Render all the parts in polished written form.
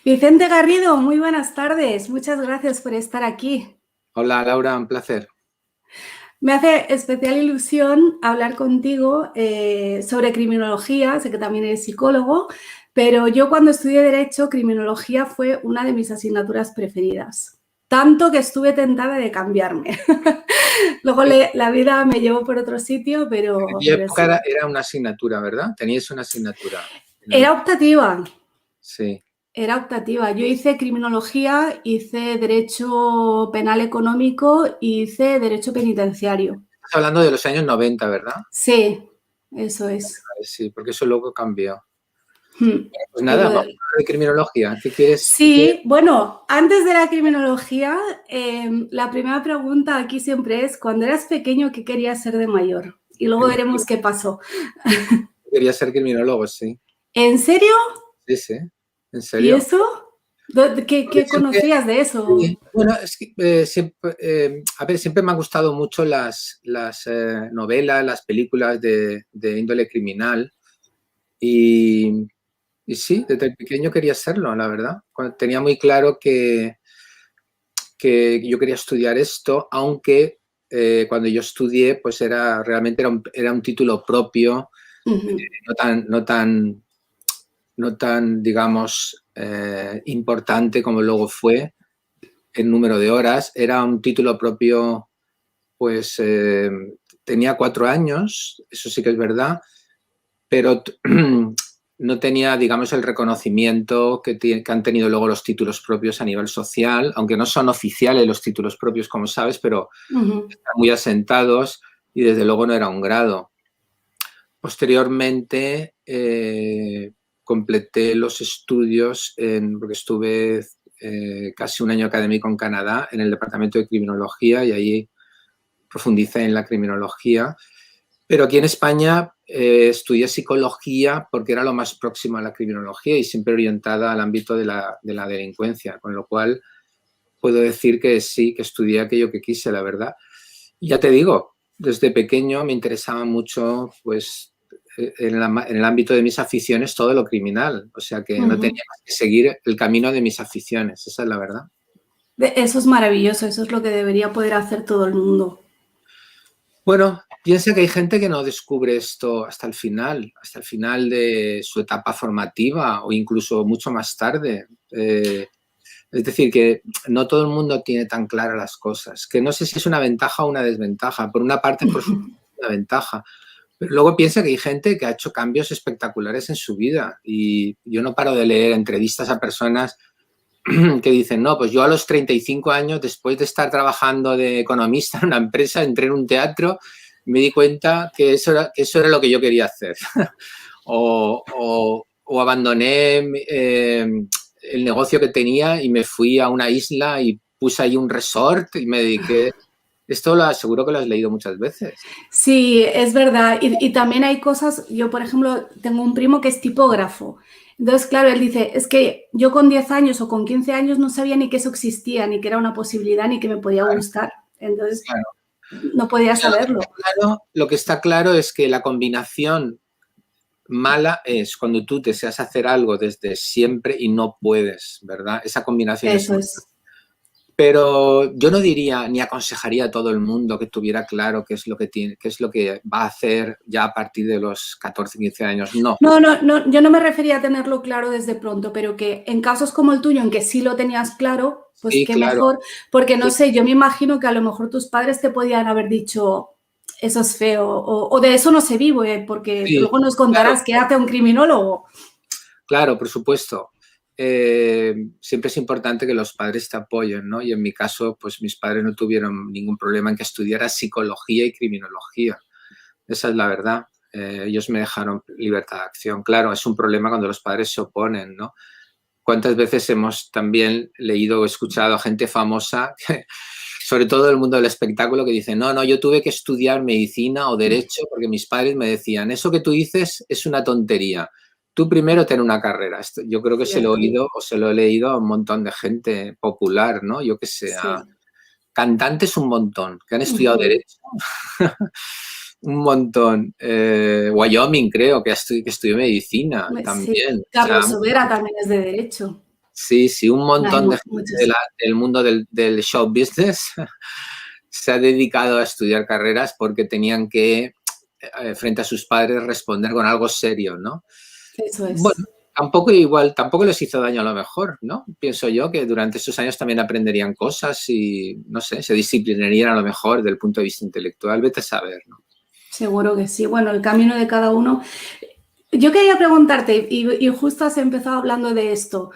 Vicente Garrido, muy buenas tardes. Muchas gracias por estar aquí. Hola Laura, un placer. Me hace especial ilusión hablar contigo sobre criminología. Sé que también eres psicólogo, pero yo cuando estudié Derecho, criminología fue una de mis asignaturas preferidas. Tanto que estuve tentada de cambiarme. Luego la vida me llevó por otro sitio, En pero aquella época sí. era una asignatura, ¿verdad? Teníais una asignatura. Era optativa. Sí. Era optativa. Yo hice criminología, hice derecho penal económico y hice derecho penitenciario. Estás hablando de los años 90, ¿verdad? Sí, eso es. Sí, porque eso luego cambió. Hmm. Pues nada, vamos a hablar de criminología. ¿Qué quieres? Sí, bueno, antes de la criminología, la primera pregunta aquí siempre es, cuando eras pequeño, ¿qué querías ser de mayor? Y luego veremos qué pasó. Quería ser criminólogo, sí. ¿En serio? Sí, sí, en ¿Y serio. eso? Porque ¿Qué siempre, conocías de eso? sí, bueno, es que siempre, a ver, siempre me han gustado mucho las novelas, las películas de índole criminal y, y sí, desde pequeño quería serlo, la verdad. Tenía muy claro que yo quería estudiar esto, aunque cuando yo estudié, pues realmente era un título propio, Ujú. no tan, no tan, no tan digamos, importante como luego fue el número de horas. Era un título propio, pues tenía 4 años, eso sí que es verdad, pero no tenía, digamos, el reconocimiento que han tenido luego los títulos propios a nivel social, aunque no son oficiales los títulos propios, como sabes, pero Ujú. están muy asentados y desde luego no era un grado. Posteriormente completé los estudios, porque estuve casi un año académico en Canadá, en el departamento de criminología, y allí profundicé en la criminología. Pero aquí en España estudié psicología porque era lo más próximo a la criminología y siempre orientada al ámbito de la delincuencia, con lo cual puedo decir que sí, que estudié aquello que quise, la verdad. Y ya te digo, desde pequeño me interesaba mucho, pues, en el ámbito de mis aficiones, todo lo criminal. O sea que no Ujú. tenía más que seguir el camino de mis aficiones, esa es la verdad. Eso es maravilloso, eso es lo que debería poder hacer todo el mundo. Bueno, piensa que hay gente que no descubre esto hasta el final de su etapa formativa o incluso mucho más tarde. Es decir, que no todo el mundo tiene tan claras las cosas, que no sé si es una ventaja o una desventaja. Por una parte, por supuesto, es una ventaja. Pero luego piensa que hay gente que ha hecho cambios espectaculares en su vida y yo no paro de leer entrevistas a personas que dicen, no, pues yo a los 35 años, después de estar trabajando de economista en una empresa, entré en un teatro y me di cuenta que eso era lo que yo quería hacer. O abandoné el negocio que tenía y me fui a una isla y puse ahí un resort y me dediqué. Esto lo aseguro que lo has leído muchas veces. Sí, es verdad. Y también hay cosas, yo por ejemplo tengo un primo que es tipógrafo. Entonces, claro, él dice, es que yo con 10 años o con 15 años no sabía ni que eso existía, ni que era una posibilidad, ni que me podía gustar. Entonces, Claro. no podía saberlo. Lo que está claro es que la combinación mala es cuando tú deseas hacer algo desde siempre y no puedes, ¿verdad? Esa combinación es Eso mala. es. Pero yo no diría ni aconsejaría a todo el mundo que tuviera claro qué es lo que tiene, qué es lo que va a hacer ya a partir de los 14, 15 años. No. No, no, no, yo no me refería a tenerlo claro desde pronto, pero que en casos como el tuyo, en que sí lo tenías claro, pues Sí, qué claro. mejor, porque no Sí, sé, yo me imagino que a lo mejor tus padres te podían haber dicho, eso es feo, o de eso no se vive, porque sí, luego nos claro, contarás qué hace un criminólogo. claro, por supuesto. Siempre es importante que los padres te apoyen, ¿no? Y en mi caso, pues mis padres no tuvieron ningún problema en que estudiara psicología y criminología. Esa es la verdad. Ellos me dejaron libertad de acción. Claro, es un problema cuando los padres se oponen, ¿no? ¿Cuántas veces hemos también leído o escuchado a gente famosa, sobre todo el mundo del espectáculo, que dice, no, no, yo tuve que estudiar medicina o derecho porque mis padres me decían, eso que tú dices es una tontería. Tú primero ten una carrera. Yo creo que se lo he Cierto, oído o se lo he leído a un montón de gente popular, ¿no? Yo que sé, a sí. cantantes un montón, que han estudiado Ujú. derecho. Un montón. Wyoming, creo, que estudió medicina Sí, también. O sea, Carlos Sobera también es de derecho. Sí, sí, un Hay montón de gente muchos. del mundo del show business se ha dedicado a estudiar carreras porque tenían que, frente a sus padres, responder con algo serio, ¿no? Eso es. Bueno, tampoco igual, tampoco les hizo daño a lo mejor, ¿no? Pienso yo que durante esos años también aprenderían cosas y, no sé, se disciplinarían a lo mejor desde el punto de vista intelectual, vete a saber, ¿no? Seguro que sí. Bueno, el camino de cada uno. Yo quería preguntarte, y justo has empezado hablando de esto,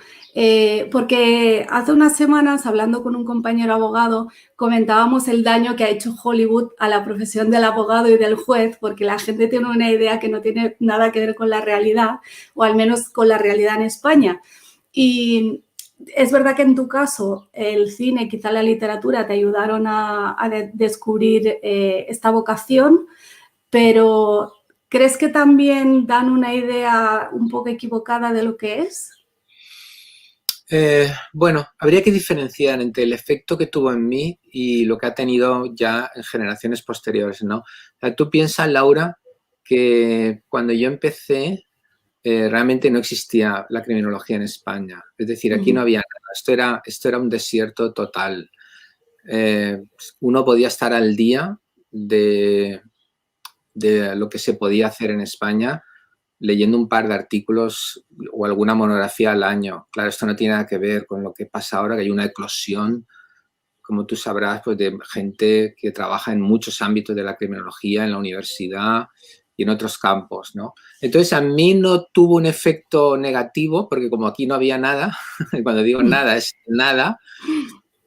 porque hace unas semanas, hablando con un compañero abogado, comentábamos el daño que ha hecho Hollywood a la profesión del abogado y del juez, porque la gente tiene una idea que no tiene nada que ver con la realidad, o al menos con la realidad en España. Y es verdad que en tu caso, el cine, quizá la literatura, te ayudaron a descubrir esta vocación, pero ¿crees que también dan una idea un poco equivocada de lo que es? Bueno, habría que diferenciar entre el efecto que tuvo en mí y lo que ha tenido ya en generaciones posteriores, ¿no? O sea, tú piensas, Laura, que cuando yo empecé, realmente no existía la criminología en España. Es decir, aquí no había nada. Esto era un desierto total. Uno podía estar al día de lo que se podía hacer en España leyendo un par de artículos o alguna monografía al año. Claro, esto no tiene nada que ver con lo que pasa ahora, que hay una eclosión, como tú sabrás, pues de gente que trabaja en muchos ámbitos de la criminología, en la universidad y en otros campos, ¿no? Entonces, a mí no tuvo un efecto negativo, porque como aquí no había nada, cuando digo nada es nada,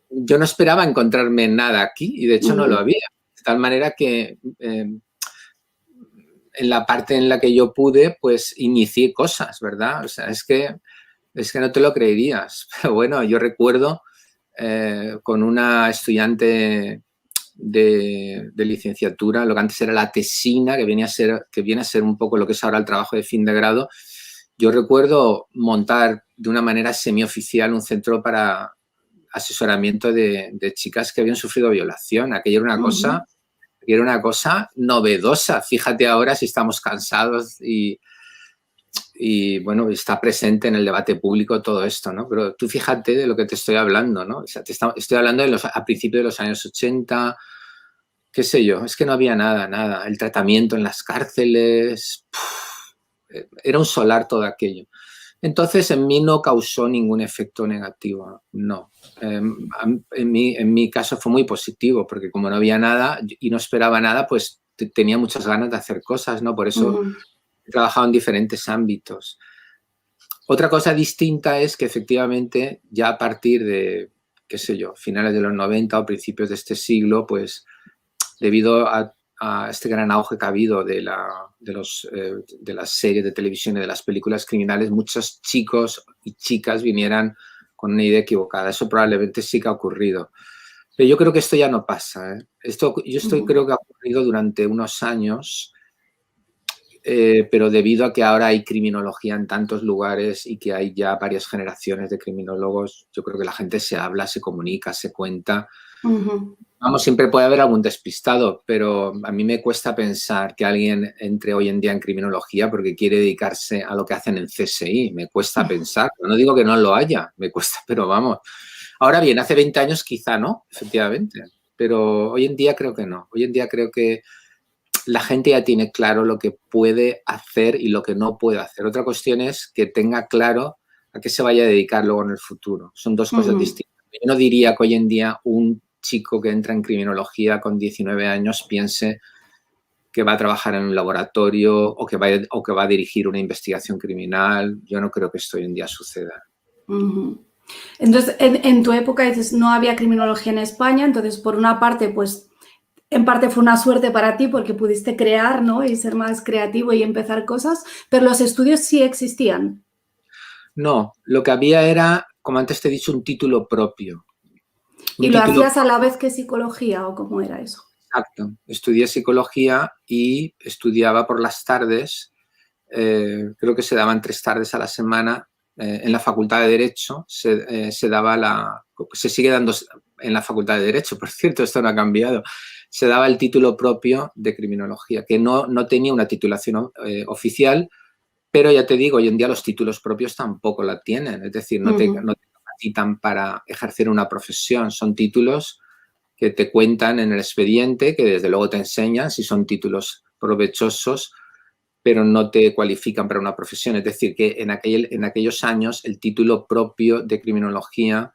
yo no esperaba encontrarme nada aquí y de hecho no lo había. De tal manera que en la parte en la que yo pude, pues inicié cosas, ¿verdad? O sea, es que no te lo creerías. Pero bueno, yo recuerdo con una estudiante de licenciatura, lo que antes era la tesina, que viene a ser un poco lo que es ahora el trabajo de fin de grado. Yo recuerdo montar de una manera semioficial un centro para asesoramiento de chicas que habían sufrido violación. Aquello era una cosa novedosa. Fíjate ahora si estamos cansados y bueno, está presente en el debate público todo esto, ¿no? Pero tú fíjate de lo que te estoy hablando, ¿no? O sea, estoy hablando a principios de los años 80, qué sé yo, es que no había nada, nada. El tratamiento en las cárceles, era un solar todo aquello. Entonces, en mí no causó ningún efecto negativo, no. En mi caso fue muy positivo, porque como no había nada y no esperaba nada, pues tenía muchas ganas de hacer cosas, ¿no? Por eso he trabajado en diferentes ámbitos. Otra cosa distinta es que efectivamente ya a partir de, qué sé yo, finales de los 90 o principios de este siglo, pues debido a este gran auge que ha habido de las series de televisión y de las películas criminales, muchos chicos y chicas vinieran con una idea equivocada. Eso probablemente sí que ha ocurrido. Pero yo creo que esto ya no pasa, ¿eh? Creo que ha ocurrido durante unos años, pero debido a que ahora hay criminología en tantos lugares y que hay ya varias generaciones de criminólogos, yo creo que la gente se habla, se comunica, se cuenta. Vamos, siempre puede haber algún despistado, pero a mí me cuesta pensar que alguien entre hoy en día en criminología porque quiere dedicarse a lo que hacen en CSI. Me cuesta pensar. No digo que no lo haya, me cuesta, pero vamos. Ahora bien, hace 20 años quizá no, efectivamente, pero hoy en día creo que no. Hoy en día creo que la gente ya tiene claro lo que puede hacer y lo que no puede hacer. Otra cuestión es que tenga claro a qué se vaya a dedicar luego en el futuro. Son dos cosas distintas. Yo no diría que hoy en día un chico que entra en criminología con 19 años piense que va a trabajar en un laboratorio o que va a dirigir una investigación criminal. Yo no creo que esto hoy en día suceda. Entonces, en tu época dices, no había criminología en España, entonces por una parte, pues en parte fue una suerte para ti porque pudiste crear, ¿no? Y ser más creativo y empezar cosas, pero los estudios sí existían. No, lo que había era, como antes te he dicho, un título propio. ¿Y lo hacías a la vez que psicología o cómo era eso? Exacto. Estudié psicología y estudiaba por las tardes, creo que se daban 3 tardes a la semana. En la Facultad de Derecho se sigue dando en la Facultad de Derecho, por cierto, esto no ha cambiado. Se daba el título propio de criminología, que no tenía una titulación oficial, pero ya te digo, hoy en día los títulos propios tampoco la tienen. Es decir, no te capacitan para ejercer una profesión. Son títulos que te cuentan en el expediente, que desde luego te enseñan si son títulos provechosos, pero no te cualifican para una profesión. Es decir, que en aquellos años el título propio de criminología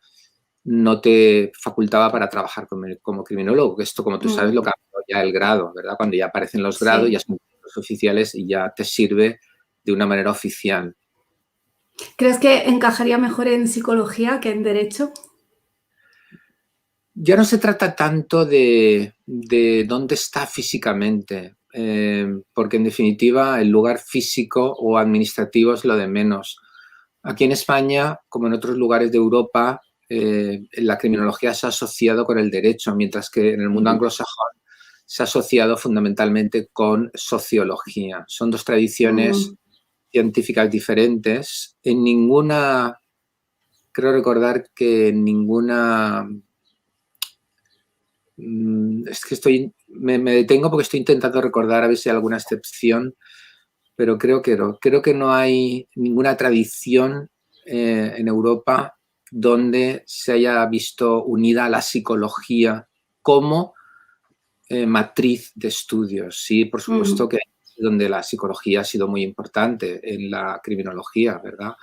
no te facultaba para trabajar como criminólogo. Esto, como tú sabes, lo cambió ya el grado, ¿verdad? Cuando ya aparecen los grados, ya son títulos oficiales y ya te sirve de una manera oficial. ¿Crees que encajaría mejor en psicología que en derecho? Ya no se trata tanto de dónde está físicamente, porque en definitiva el lugar físico o administrativo es lo de menos. Aquí en España, como en otros lugares de Europa, la criminología se ha asociado con el derecho, mientras que en el mundo anglosajón se ha asociado fundamentalmente con sociología. Son dos tradiciones científicas diferentes. En ninguna, creo recordar que en ninguna... Es que me detengo porque estoy intentando recordar a ver si hay alguna excepción, pero creo que no hay ninguna tradición en Europa donde se haya visto unida a la psicología como matriz de estudios. Sí, por supuesto que es donde la psicología ha sido muy importante en la criminología, ¿verdad?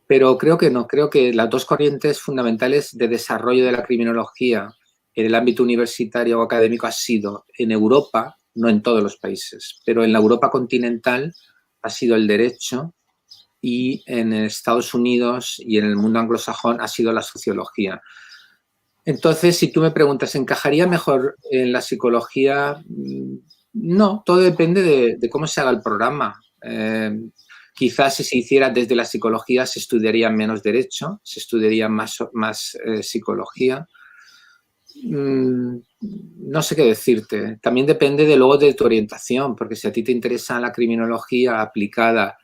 Pero creo que no, creo que las dos corrientes fundamentales de desarrollo de la criminología en el ámbito universitario o académico ha sido en Europa, no en todos los países, pero en la Europa continental ha sido el derecho y en Estados Unidos y en el mundo anglosajón ha sido la sociología. Entonces, si tú me preguntas, ¿encajaría mejor en la psicología? No, todo depende de cómo se haga el programa. Quizás si se hiciera desde la psicología se estudiaría menos derecho, se estudiaría más psicología. No sé qué decirte. También depende luego de tu orientación, porque si a ti te interesa la criminología aplicada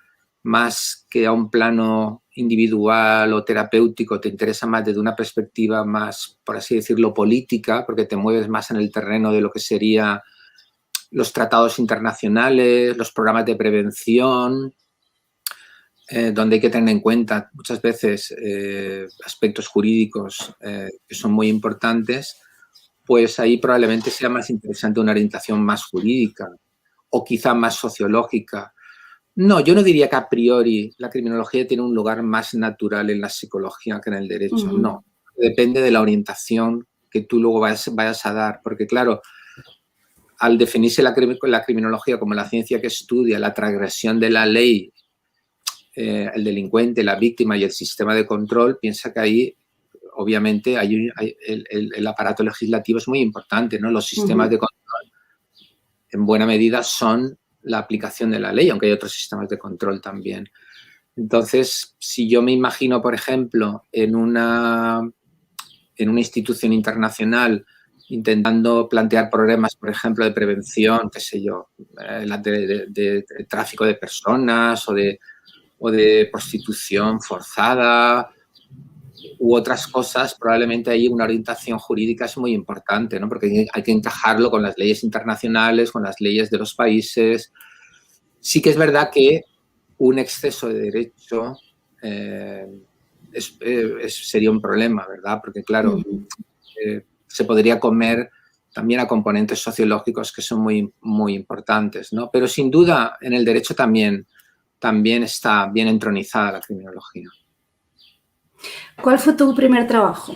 más que a un plano individual o terapéutico, te interesa más desde una perspectiva más, por así decirlo, política, porque te mueves más en el terreno de lo que serían los tratados internacionales, los programas de prevención, donde hay que tener en cuenta muchas veces aspectos jurídicos que son muy importantes, pues ahí probablemente sea más interesante una orientación más jurídica o quizá más sociológica. No, yo no diría que a priori la criminología tiene un lugar más natural en la psicología que en el derecho, no. Depende de la orientación que tú luego vayas a dar, porque claro, al definirse la criminología como la ciencia que estudia la transgresión de la ley, el delincuente, la víctima y el sistema de control, piensa que ahí obviamente el aparato legislativo es muy importante, ¿no? Los sistemas de control en buena medida son la aplicación de la ley, aunque hay otros sistemas de control también. Entonces, si yo me imagino, por ejemplo, en una institución internacional intentando plantear problemas, por ejemplo, de prevención, qué sé yo, de tráfico de personas o de prostitución forzada u otras cosas, probablemente hay una orientación jurídica es muy importante, ¿no? Porque hay que encajarlo con las leyes internacionales, con las leyes de los países. Sí que es verdad que un exceso de derecho sería un problema, ¿verdad? Porque, claro, se podría comer también a componentes sociológicos que son muy, muy importantes, ¿no? Pero sin duda en el derecho también está bien entronizada la criminología. ¿Cuál fue tu primer trabajo?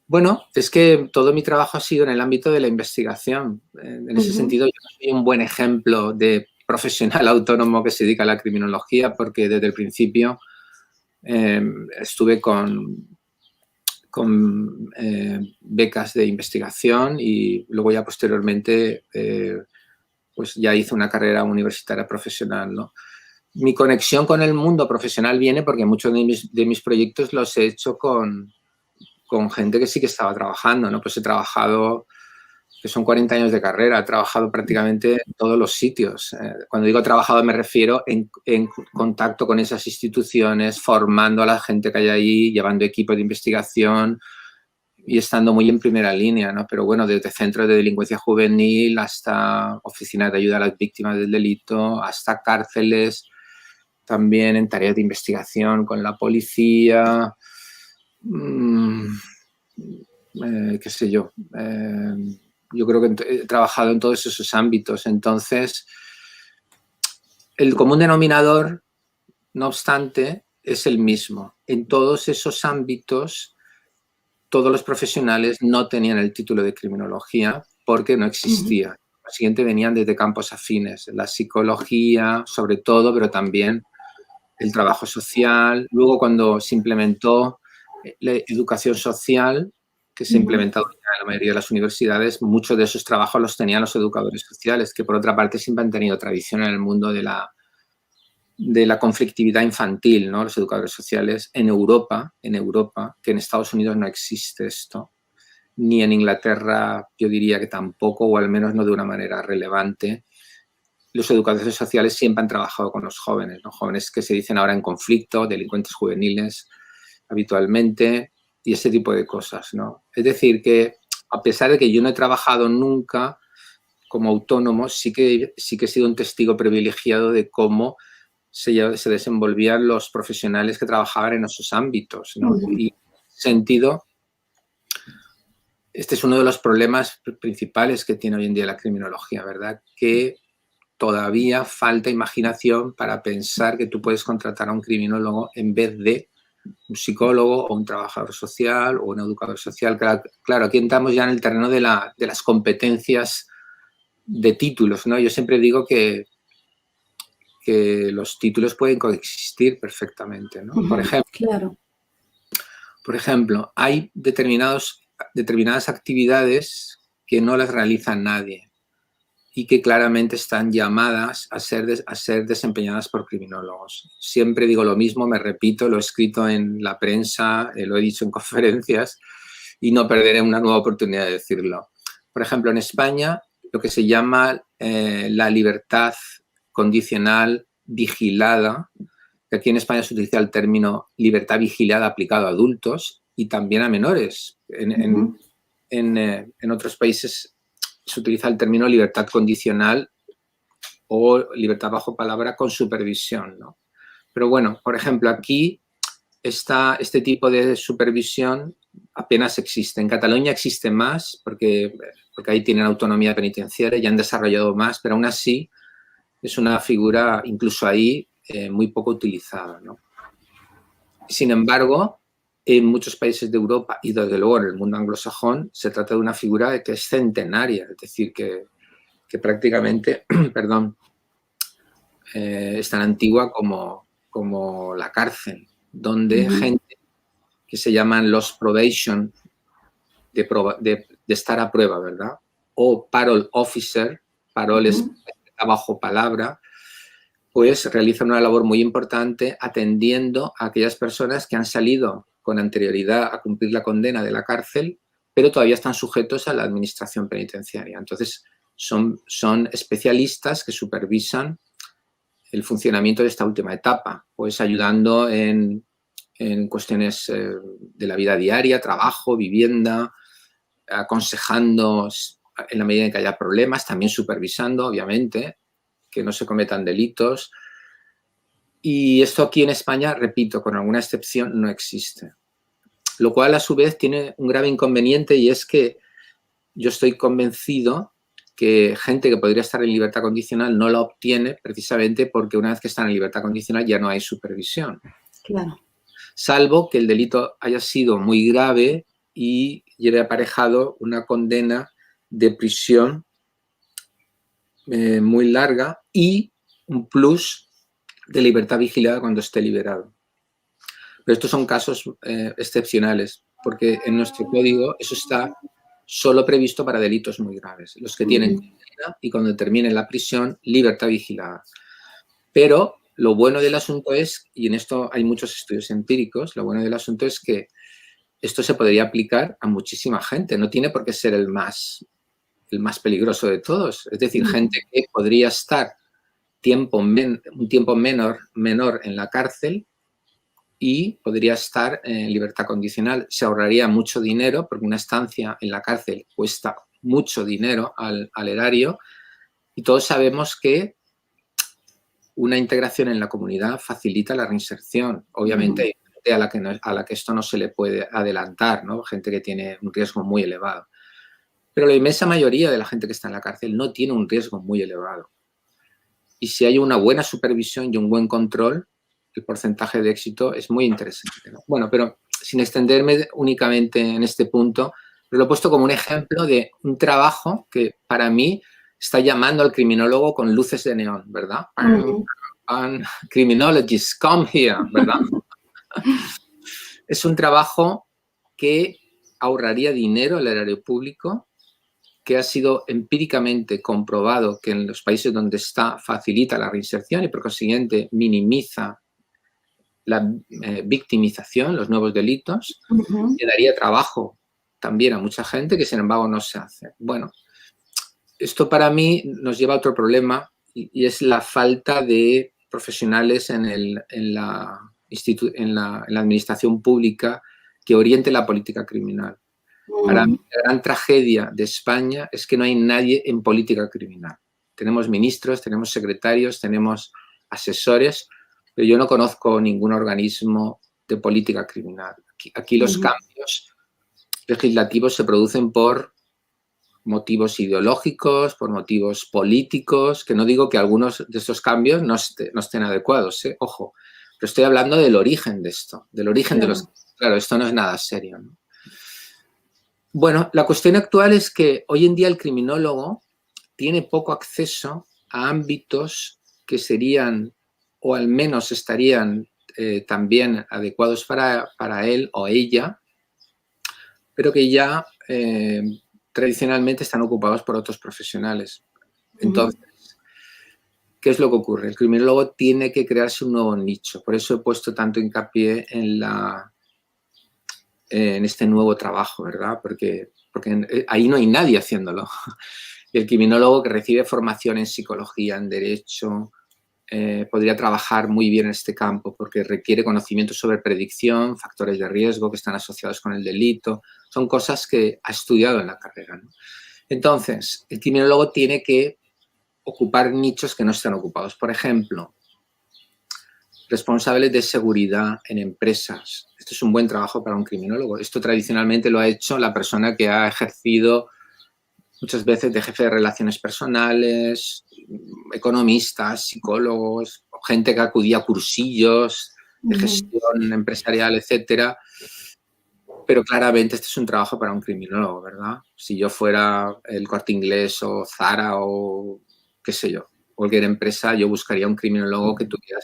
Bueno, es que todo mi trabajo ha sido en el ámbito de la investigación. En ese sentido, yo soy un buen ejemplo de profesional autónomo que se dedica a la criminología, porque desde el principio estuve con becas de investigación y luego ya posteriormente pues ya hice una carrera universitaria profesional, ¿no? Mi conexión con el mundo profesional viene porque muchos de mis proyectos los he hecho con gente que sí que estaba trabajando, ¿no? Pues he trabajado, que son 40 años de carrera, he trabajado prácticamente en todos los sitios. Cuando digo trabajado me refiero en contacto con esas instituciones, formando a la gente que hay ahí, llevando equipos de investigación y estando muy en primera línea, ¿no? Pero bueno, desde centros de delincuencia juvenil hasta oficinas de ayuda a las víctimas del delito, hasta cárceles. también en tareas de investigación con la policía, qué sé yo. Yo creo que he trabajado en todos esos ámbitos. Entonces, el común denominador, no obstante, es el mismo. En todos esos ámbitos, todos los profesionales no tenían el título de criminología porque no existía. Lo siguiente venían desde campos afines, la psicología sobre todo, pero también el trabajo social. Luego, cuando se implementó la educación social, que se ha implementado ya en la mayoría de las universidades, muchos de esos trabajos los tenían los educadores sociales, que por otra parte siempre han tenido tradición en el mundo de la conflictividad infantil, ¿no? Los educadores sociales en Europa, que en Estados Unidos no existe esto, ni en Inglaterra yo diría que tampoco, o al menos no de una manera relevante. Los educadores sociales siempre han trabajado con los jóvenes, ¿no? Jóvenes que se dicen ahora en conflicto, delincuentes juveniles habitualmente y ese tipo de cosas, ¿no? Es decir, que a pesar de que yo no he trabajado nunca como autónomo, sí que he sido un testigo privilegiado de cómo se desenvolvían los profesionales que trabajaban en esos ámbitos, ¿no? Y en ese sentido, este es uno de los problemas principales que tiene hoy en día la criminología, ¿verdad? Que todavía falta imaginación para pensar que tú puedes contratar a un criminólogo en vez de un psicólogo o un trabajador social o un educador social. Claro, aquí entramos ya en el terreno de las competencias de títulos, ¿no? Yo siempre digo que los títulos pueden coexistir perfectamente, ¿no? Por ejemplo, hay determinadas actividades que no las realiza nadie y que claramente están llamadas a ser desempeñadas por criminólogos. Siempre digo lo mismo, me repito, lo he escrito en la prensa, lo he dicho en conferencias y no perderé una nueva oportunidad de decirlo. Por ejemplo, en España, lo que se llama la libertad condicional vigilada, que aquí en España se utiliza el término libertad vigilada aplicado a adultos y también a menores. En otros países se utiliza el término libertad condicional o libertad bajo palabra con supervisión, ¿no? Pero bueno, por ejemplo, aquí este tipo de supervisión apenas existe. En Cataluña existe más porque ahí tienen autonomía penitenciaria y han desarrollado más, pero aún así es una figura incluso ahí muy poco utilizada, ¿no? Sin embargo, en muchos países de Europa y desde luego en el mundo anglosajón se trata de una figura que es centenaria, es decir, que prácticamente, perdón, es tan antigua como la cárcel, donde gente que se llaman los probation, de estar a prueba, ¿verdad? O parole officer, parole es bajo palabra, pues realizan una labor muy importante atendiendo a aquellas personas que han salido con anterioridad a cumplir la condena de la cárcel, pero todavía están sujetos a la administración penitenciaria. Entonces, son especialistas que supervisan el funcionamiento de esta última etapa, pues ayudando en cuestiones de la vida diaria, trabajo, vivienda, aconsejando en la medida en que haya problemas, también supervisando, obviamente, que no se cometan delitos. Y esto aquí en España, repito, con alguna excepción, no existe. Lo cual, a su vez, tiene un grave inconveniente y es que yo estoy convencido que gente que podría estar en libertad condicional no la obtiene precisamente porque una vez que están en libertad condicional ya no hay supervisión. Claro. Salvo que el delito haya sido muy grave y lleve aparejado una condena de prisión muy larga y un plus de libertad vigilada cuando esté liberado. Pero estos son casos excepcionales, porque en nuestro código eso está solo previsto para delitos muy graves, los que tienen condena y cuando termine la prisión, libertad vigilada. Pero lo bueno del asunto es, y en esto hay muchos estudios empíricos, lo bueno del asunto es que esto se podría aplicar a muchísima gente, no tiene por qué ser el más peligroso de todos. Es decir, gente que podría estar un tiempo menor en la cárcel y podría estar en libertad condicional. Se ahorraría mucho dinero porque una estancia en la cárcel cuesta mucho dinero al erario y todos sabemos que una integración en la comunidad facilita la reinserción. Obviamente hay gente a la que esto no se le puede adelantar, ¿no? Gente que tiene un riesgo muy elevado. Pero la inmensa mayoría de la gente que está en la cárcel no tiene un riesgo muy elevado. Y si hay una buena supervisión y un buen control, el porcentaje de éxito es muy interesante, ¿no? Bueno, pero sin extenderme únicamente en este punto, lo he puesto como un ejemplo de un trabajo que para mí está llamando al criminólogo con luces de neón, ¿verdad? And criminologists, come here, ¿verdad? Es un trabajo que ahorraría dinero al erario público, que ha sido empíricamente comprobado que en los países donde está facilita la reinserción y por consiguiente minimiza la victimización, los nuevos delitos, y daría trabajo también a mucha gente que sin embargo no se hace. Bueno, esto para mí nos lleva a otro problema y es la falta de profesionales en la administración pública que oriente la política criminal. Para mí, la gran tragedia de España es que no hay nadie en política criminal. Tenemos ministros, tenemos secretarios, tenemos asesores, pero yo no conozco ningún organismo de política criminal. Aquí los cambios legislativos se producen por motivos ideológicos, por motivos políticos, que no digo que algunos de estos cambios no estén adecuados, ojo, pero estoy hablando del origen de esto, del origen de los... Claro, esto no es nada serio, ¿no? Bueno, la cuestión actual es que hoy en día el criminólogo tiene poco acceso a ámbitos que serían, o al menos estarían también adecuados para él o ella, pero que ya tradicionalmente están ocupados por otros profesionales. Entonces, ¿qué es lo que ocurre? El criminólogo tiene que crearse un nuevo nicho. Por eso he puesto tanto hincapié en este nuevo trabajo, ¿verdad? Porque ahí no hay nadie haciéndolo. Y el criminólogo que recibe formación en psicología, en derecho, podría trabajar muy bien en este campo porque requiere conocimiento sobre predicción, factores de riesgo que están asociados con el delito. Son cosas que ha estudiado en la carrera, ¿no? Entonces, el criminólogo tiene que ocupar nichos que no están ocupados. Por ejemplo, responsables de seguridad en empresas. Esto es un buen trabajo para un criminólogo. Esto tradicionalmente lo ha hecho la persona que ha ejercido muchas veces de jefe de relaciones personales, economistas, psicólogos, gente que acudía a cursillos de gestión empresarial, etcétera. Pero claramente este es un trabajo para un criminólogo, ¿verdad? Si yo fuera el Corte Inglés o Zara o qué sé yo, cualquier empresa, yo buscaría un criminólogo que tuviera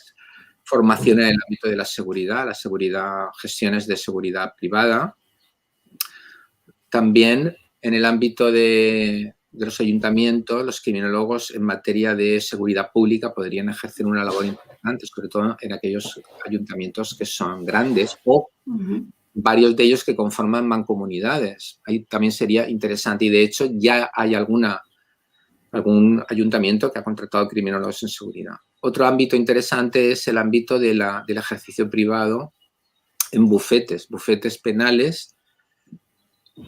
formación en el ámbito de la seguridad, gestiones de seguridad privada. También en el ámbito de los ayuntamientos, los criminólogos en materia de seguridad pública podrían ejercer una labor importante, sobre todo en aquellos ayuntamientos que son grandes o varios de ellos que conforman mancomunidades. Ahí también sería interesante y de hecho ya hay algún ayuntamiento que ha contratado criminólogos en seguridad. Otro ámbito interesante es el ámbito del ejercicio privado en bufetes penales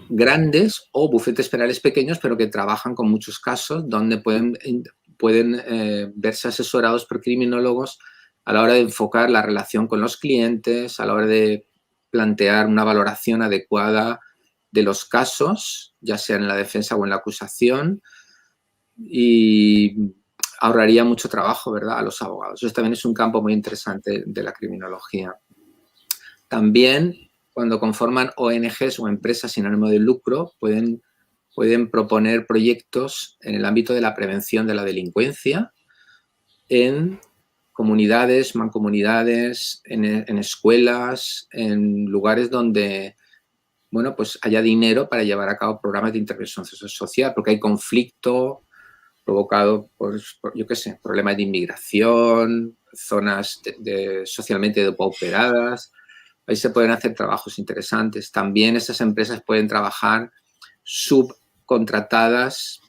grandes o bufetes penales pequeños, pero que trabajan con muchos casos donde pueden verse asesorados por criminólogos a la hora de enfocar la relación con los clientes, a la hora de plantear una valoración adecuada de los casos, ya sea en la defensa o en la acusación, y ahorraría mucho trabajo, ¿verdad?, a los abogados. Eso también es un campo muy interesante de la criminología. También, cuando conforman ONGs o empresas sin ánimo de lucro, pueden proponer proyectos en el ámbito de la prevención de la delincuencia en comunidades, mancomunidades, en escuelas, en lugares donde, bueno, pues haya dinero para llevar a cabo programas de intervención social, porque hay conflicto provocado por yo qué sé, problemas de inmigración, zonas socialmente depauperadas. Ahí se pueden hacer trabajos interesantes. También esas empresas pueden trabajar subcontratadas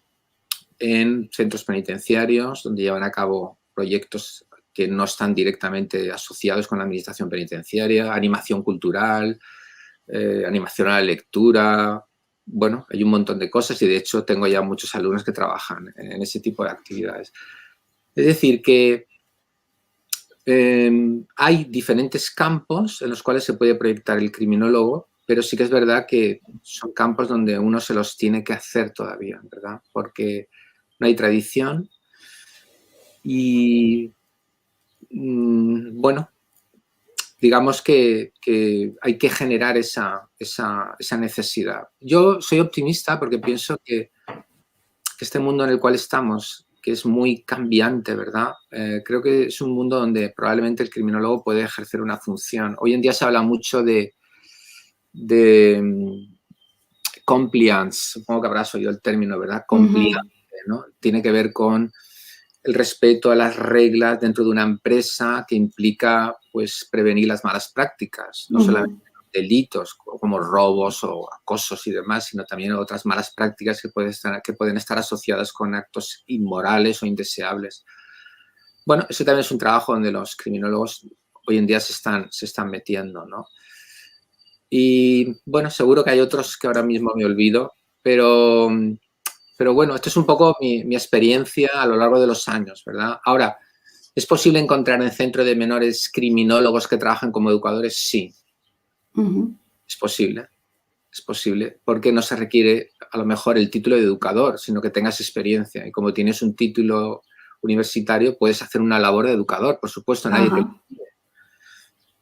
en centros penitenciarios, donde llevan a cabo proyectos que no están directamente asociados con la administración penitenciaria, animación cultural, animación a la lectura. Bueno, hay un montón de cosas y de hecho tengo ya muchos alumnos que trabajan en ese tipo de actividades. Es decir, que Hay diferentes campos en los cuales se puede proyectar el criminólogo, pero sí que es verdad que son campos donde uno se los tiene que hacer todavía, ¿verdad? Porque no hay tradición y, bueno, digamos que hay que generar esa necesidad. Yo soy optimista porque pienso que este mundo en el cual estamos, que es muy cambiante, ¿verdad? Creo que es un mundo donde probablemente el criminólogo puede ejercer una función. Hoy en día se habla mucho de compliance, supongo que habrás oído el término, ¿verdad? Compliance, ¿no? Tiene que ver con el respeto a las reglas dentro de una empresa que implica, pues, prevenir las malas prácticas, no solamente delitos como robos o acosos y demás, sino también otras malas prácticas que pueden estar asociadas con actos inmorales o indeseables. Bueno, eso también es un trabajo donde los criminólogos hoy en día se están metiendo, ¿no? Y bueno, seguro que hay otros que ahora mismo me olvido, pero bueno, esto es un poco mi experiencia a lo largo de los años, ¿verdad? Ahora, ¿es posible encontrar en centro de menores criminólogos que trabajan como educadores? Sí, es posible, porque no se requiere a lo mejor el título de educador, sino que tengas experiencia. Y como tienes un título universitario, puedes hacer una labor de educador, por supuesto, nadie te lo pide.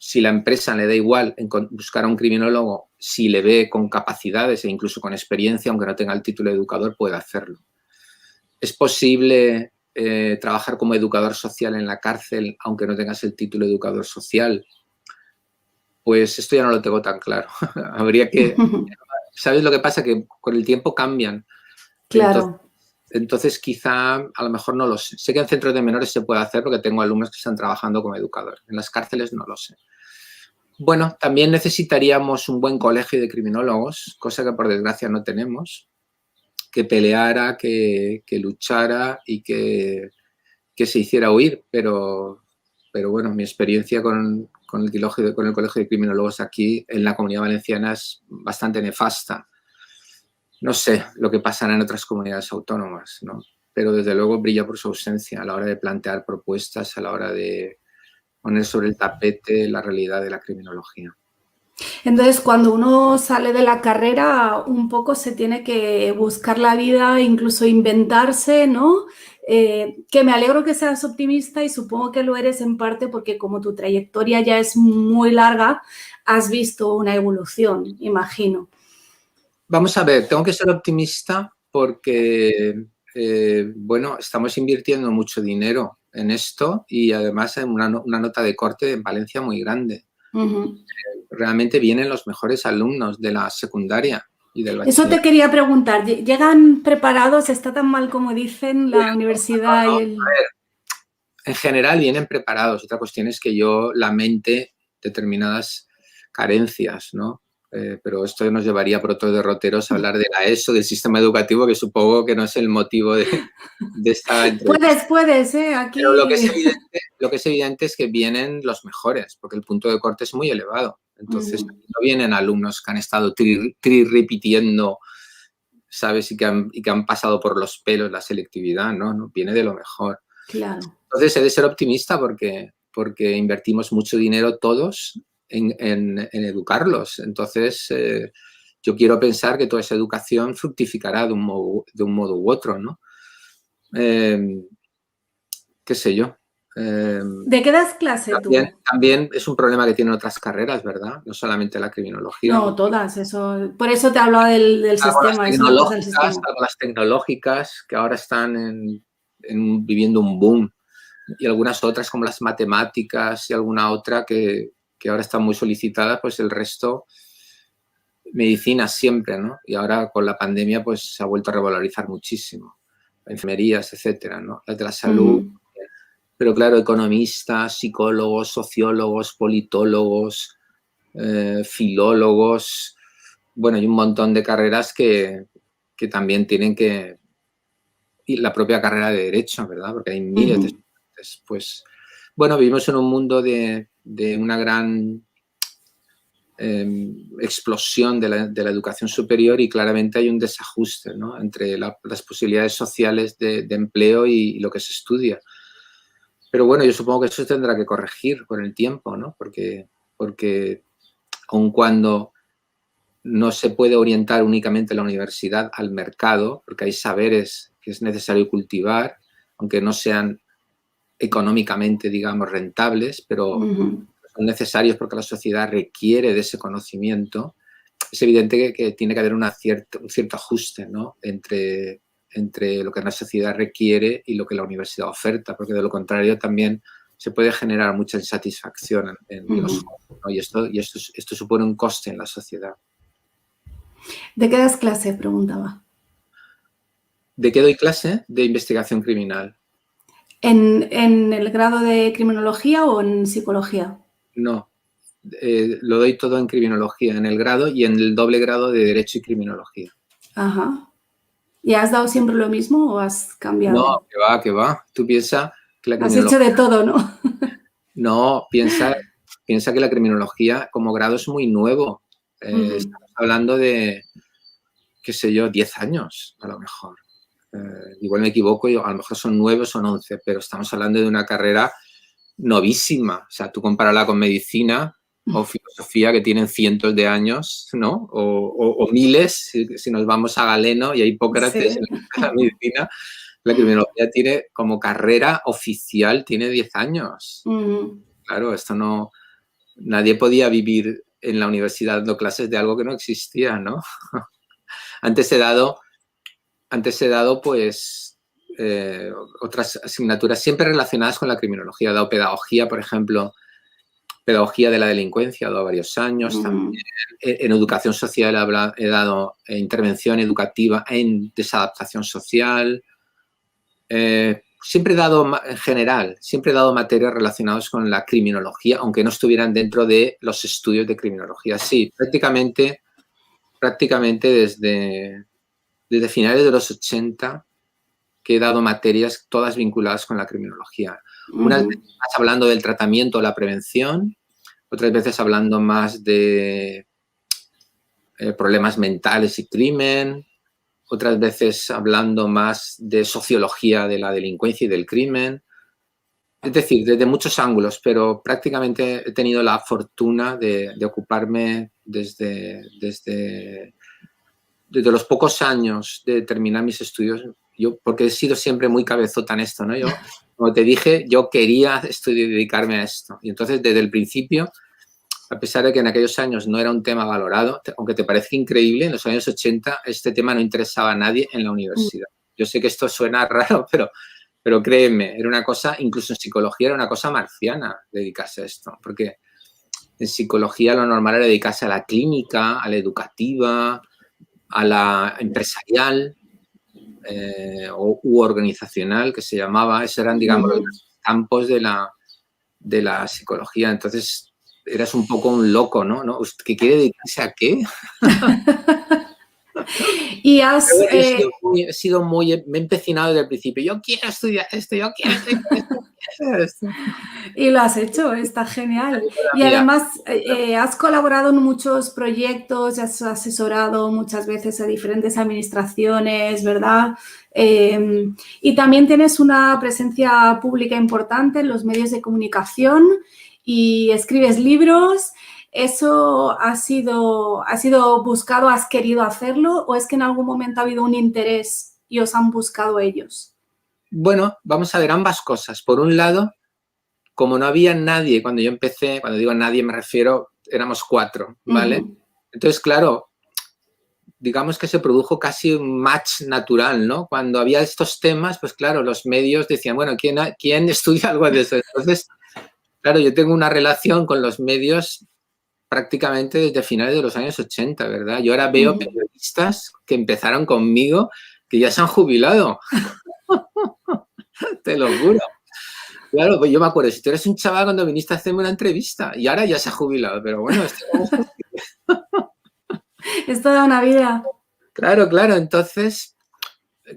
Si la empresa le da igual en buscar a un criminólogo, si le ve con capacidades e incluso con experiencia, aunque no tenga el título de educador, puede hacerlo. ¿Es posible trabajar como educador social en la cárcel, aunque no tengas el título de educador social? Pues esto ya no lo tengo tan claro. Habría que... ¿Sabes lo que pasa? Que con el tiempo cambian. Claro. Entonces, quizá, a lo mejor no lo sé. Sé que en centros de menores se puede hacer porque tengo alumnos que están trabajando como educadores. En las cárceles no lo sé. Bueno, también necesitaríamos un buen colegio de criminólogos, cosa que por desgracia no tenemos, que peleara, que luchara y que se hiciera oír. Pero bueno, mi experiencia con el colegio de criminólogos aquí en la Comunidad Valenciana es bastante nefasta. No sé lo que pasará en otras comunidades autónomas, ¿no? Pero desde luego brilla por su ausencia a la hora de plantear propuestas, a la hora de poner sobre el tapete la realidad de la criminología. Entonces, cuando uno sale de la carrera, un poco se tiene que buscar la vida, incluso inventarse, ¿no? Que me alegro que seas optimista y supongo que lo eres en parte porque como tu trayectoria ya es muy larga, has visto una evolución, imagino. Vamos a ver, tengo que ser optimista porque, bueno, estamos invirtiendo mucho dinero en esto y además en una nota de corte en Valencia muy grande. Realmente vienen los mejores alumnos de la secundaria y del bachillerato. Eso te quería preguntar, ¿llegan preparados? ¿Está tan mal como dicen la universidad y el...? A ver, en general vienen preparados. Otra cuestión es que yo lamente determinadas carencias, ¿no? Pero esto nos llevaría por otros derroteros a hablar de la ESO, del sistema educativo, que supongo que no es el motivo de esta entrevista. Puedes, aquí... Pero lo que es evidente es que vienen los mejores, porque el punto de corte es muy elevado. Entonces, no vienen alumnos que han estado repitiendo, ¿sabes? Y que han pasado por los pelos la selectividad, ¿no? Viene de lo mejor. Claro. Entonces, he de ser optimista porque invertimos mucho dinero todos en educarlos. Entonces, yo quiero pensar que toda esa educación fructificará de un modo u otro, ¿no? Qué sé yo. ¿De qué das clase tú? También es un problema que tienen otras carreras, ¿verdad? No solamente la criminología. No, todas, eso. Por eso te hablaba del sistema. Las tecnológicas que ahora están viviendo un boom. Y algunas otras como las matemáticas y alguna otra que ahora está muy solicitada, pues el resto, medicina siempre, ¿no? Y ahora con la pandemia pues se ha vuelto a revalorizar muchísimo. Enfermerías, etcétera, ¿no? Las de la salud. Pero claro, economistas, psicólogos, sociólogos, politólogos, filólogos, bueno, hay un montón de carreras que también tienen que... Y la propia carrera de Derecho, ¿verdad? Porque hay miles de estudiantes, pues... Bueno, vivimos en un mundo de una gran explosión de la educación superior y claramente hay un desajuste, ¿no? Entre las posibilidades sociales de empleo y lo que se estudia. Pero bueno, yo supongo que eso se tendrá que corregir con el tiempo, ¿no? Porque aun cuando no se puede orientar únicamente la universidad al mercado, porque hay saberes que es necesario cultivar, aunque no sean económicamente, digamos, rentables, pero son necesarios porque la sociedad requiere de ese conocimiento. Es evidente que tiene que haber un cierto ajuste, ¿no? entre lo que la sociedad requiere y lo que la universidad oferta, porque de lo contrario también se puede generar mucha insatisfacción en los jóvenes, ¿no? Y esto supone un coste en la sociedad. ¿De qué das clase? Preguntaba. ¿De qué doy clase? De investigación criminal. ¿En el grado de criminología o en psicología? No, lo doy todo en criminología, en el grado y en el doble grado de Derecho y Criminología. Ajá. ¿Y has dado siempre lo mismo o has cambiado? No, que va. Tú piensas que la criminología... Has hecho de todo, ¿no? No, piensa que la criminología como grado es muy nuevo. Estamos hablando de, qué sé yo, 10 años, a lo mejor. Igual me equivoco, a lo mejor son 9 o son 11, pero estamos hablando de una carrera novísima. O sea, tú compárala con medicina o filosofía, que tienen cientos de años, ¿no? O miles, si nos vamos a Galeno y a Hipócrates, sí. En la medicina. La criminología tiene, como carrera oficial, tiene 10 años. Claro, esto no... Nadie podía vivir en la universidad dando clases de algo que no existía, ¿no? Antes he dado, pues, otras asignaturas siempre relacionadas con la criminología. He dado pedagogía, por ejemplo, pedagogía de la delincuencia, he dado varios años. También en educación social he dado intervención educativa en desadaptación social. Siempre he dado, en general, siempre he dado materias relacionadas con la criminología, aunque no estuvieran dentro de los estudios de criminología. Sí, prácticamente desde finales de los 80 que he dado materias todas vinculadas con la criminología. Unas veces más hablando del tratamiento o la prevención, otras veces hablando más de problemas mentales y crimen, otras veces hablando más de sociología de la delincuencia y del crimen. Es decir, desde muchos ángulos, pero prácticamente he tenido la fortuna de ocuparme desde los pocos años de terminar mis estudios, yo, porque he sido siempre muy cabezota en esto, ¿no? Yo, como te dije, yo quería dedicarme a esto. Y entonces, desde el principio, a pesar de que en aquellos años no era un tema valorado, aunque te parezca increíble, en los años 80 este tema no interesaba a nadie en la universidad. Yo sé que esto suena raro, pero créeme, era una cosa, incluso en psicología era una cosa marciana dedicarse a esto, porque en psicología lo normal era dedicarse a la clínica, a la educativa, a la empresarial u organizacional, que se llamaba. Esos eran, digamos, los campos de la psicología. Entonces, eras un poco un loco, ¿no? ¿Que quiere dedicarse a qué? Y has... me he empecinado desde el principio. Yo quiero estudiar esto, yo quiero esto. Y lo has hecho, está genial. Y además has colaborado en muchos proyectos, has asesorado muchas veces a diferentes administraciones, ¿verdad? Y también tienes una presencia pública importante en los medios de comunicación y escribes libros. ¿Eso ha sido buscado, has querido hacerlo o es que en algún momento ha habido un interés y os han buscado ellos? Bueno, vamos a ver ambas cosas. Por un lado, como no había nadie cuando yo empecé, cuando digo nadie me refiero, éramos 4, ¿vale? Entonces, claro, digamos que se produjo casi un match natural, ¿no? Cuando había estos temas, pues claro, los medios decían, bueno, ¿quién estudia algo de eso? Entonces, claro, yo tengo una relación con los medios prácticamente desde finales de los años 80, ¿verdad? Yo ahora veo periodistas que empezaron conmigo que ya se han jubilado. Te lo juro. Claro, pues yo me acuerdo, si tú eres un chaval cuando viniste a hacerme una entrevista y ahora ya se ha jubilado, pero bueno, es toda una vida. Claro, entonces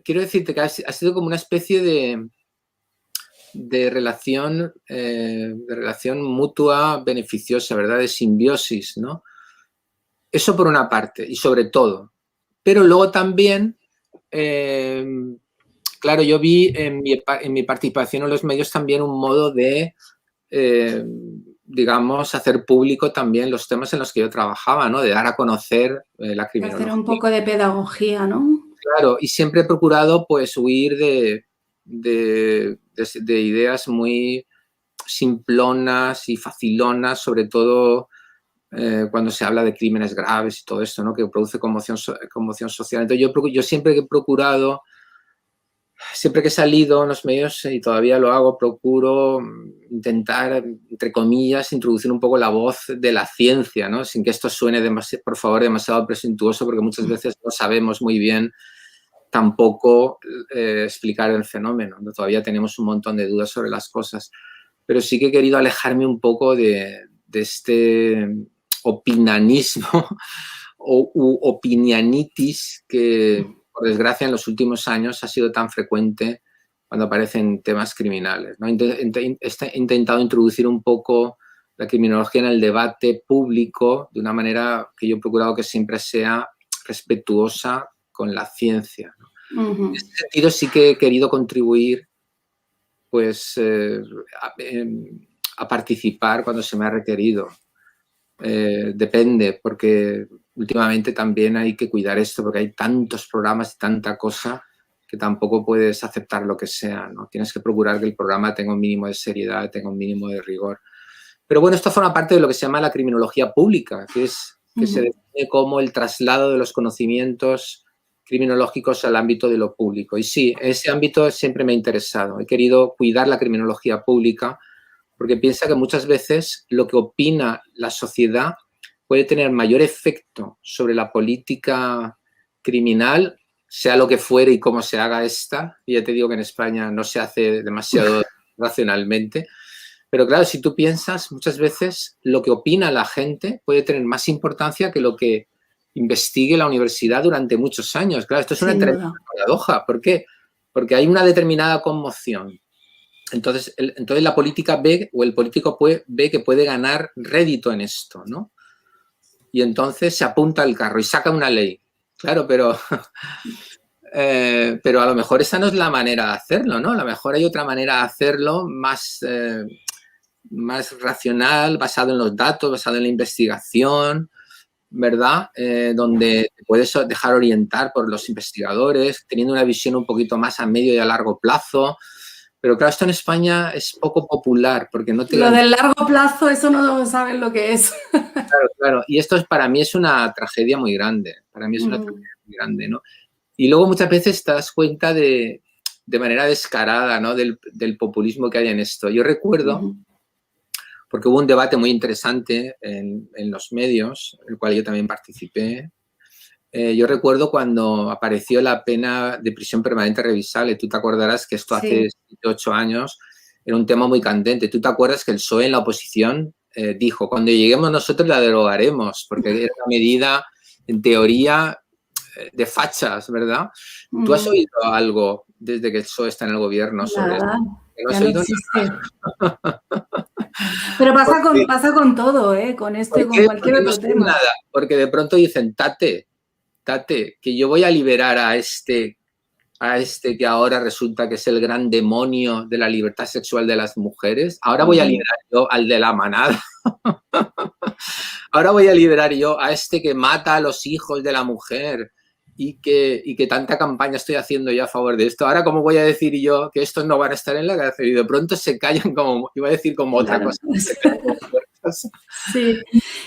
quiero decirte que ha sido como una especie de relación mutua beneficiosa, ¿verdad? De simbiosis, ¿no? Eso por una parte, y sobre todo. Pero luego también, claro, yo vi en mi participación en los medios también un modo de, digamos, hacer público también los temas en los que yo trabajaba, ¿no? De dar a conocer la criminología. Hacer un poco de pedagogía, ¿no? Claro, y siempre he procurado, pues, huir de ideas muy simplonas y facilonas, sobre todo cuando se habla de crímenes graves y todo esto, ¿no? Que produce conmoción social. Entonces, yo siempre he procurado, siempre que he salido en los medios, y todavía lo hago, procuro intentar, entre comillas, introducir un poco la voz de la ciencia, ¿no? Sin que esto suene, por favor, demasiado presuntuoso, porque muchas veces no sabemos muy bien tampoco explicar el fenómeno, ¿no? Todavía tenemos un montón de dudas sobre las cosas. Pero sí que he querido alejarme un poco de este opinanismo u opinianitis que, por desgracia, en los últimos años ha sido tan frecuente cuando aparecen temas criminales, ¿no? He intentado introducir un poco la criminología en el debate público de una manera que yo he procurado que siempre sea respetuosa con la ciencia, ¿no? En ese sentido sí que he querido contribuir, pues, a participar cuando se me ha requerido. Depende, porque últimamente también hay que cuidar esto, porque hay tantos programas y tanta cosa que tampoco puedes aceptar lo que sea, ¿no? Tienes que procurar que el programa tenga un mínimo de seriedad, tenga un mínimo de rigor. Pero bueno, esto forma parte de lo que se llama la criminología pública, que se define como el traslado de los conocimientos criminológicos al ámbito de lo público. Y sí, ese ámbito siempre me ha interesado. He querido cuidar la criminología pública porque piensa que muchas veces lo que opina la sociedad puede tener mayor efecto sobre la política criminal, sea lo que fuere y cómo se haga esta. Y ya te digo que en España no se hace demasiado racionalmente. Pero claro, si tú piensas, muchas veces lo que opina la gente puede tener más importancia que lo que investigue la universidad durante muchos años. Claro, esto es una tremenda paradoja. ¿Por qué? Porque hay una determinada conmoción. Entonces la política ve, o el político ve que puede ganar rédito en esto, ¿no? Y entonces se apunta al carro y saca una ley. Claro, pero a lo mejor esa no es la manera de hacerlo, ¿no? A lo mejor hay otra manera de hacerlo más racional, basado en los datos, basado en la investigación, ¿verdad? Donde te puedes dejar orientar por los investigadores, teniendo una visión un poquito más a medio y a largo plazo. Pero claro, esto en España es poco popular porque no te... Lo del largo plazo, eso no saben lo que es. Claro, claro. Y esto para mí es una tragedia muy grande. Para mí es una tragedia muy grande, ¿no? Y luego muchas veces te das cuenta de manera descarada, ¿no? Del populismo que hay en esto. Yo recuerdo, porque hubo un debate muy interesante en los medios, en el cual yo también participé. Yo recuerdo cuando apareció la pena de prisión permanente revisable. Tú te acordarás que esto hace 8 años era un tema muy candente. Tú te acuerdas que el PSOE en la oposición dijo, cuando lleguemos nosotros la derogaremos, porque era una medida, en teoría, de fachas, ¿verdad? ¿Tú has oído algo desde que el PSOE está en el gobierno sobre esto? ¿No has oído nada? Pero pasa con todo, ¿eh? Con esto y con cualquier otro tema. Nada, porque de pronto dicen, Tate, que yo voy a liberar a este que ahora resulta que es el gran demonio de la libertad sexual de las mujeres. Ahora voy a liberar yo al de la manada. Ahora voy a liberar yo a este que mata a los hijos de la mujer y que tanta campaña estoy haciendo yo a favor de esto. Ahora, ¿cómo voy a decir yo que estos no van a estar en la cárcel? Y de pronto se callan como, iba a decir como otra cosa. Sí,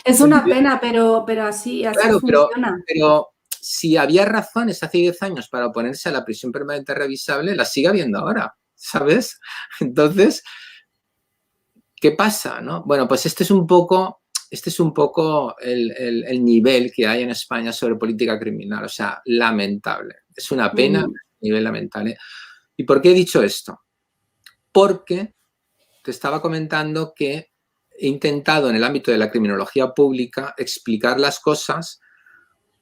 es una pena, pero así funciona. Pero si había razones hace 10 años para oponerse a la prisión permanente revisable, las sigue habiendo ahora, ¿sabes? Entonces, ¿qué pasa, no? Bueno, pues este es un poco el nivel que hay en España sobre política criminal, o sea, lamentable. Es una pena, nivel lamentable. ¿Y por qué he dicho esto? Porque te estaba comentando que he intentado en el ámbito de la criminología pública explicar las cosas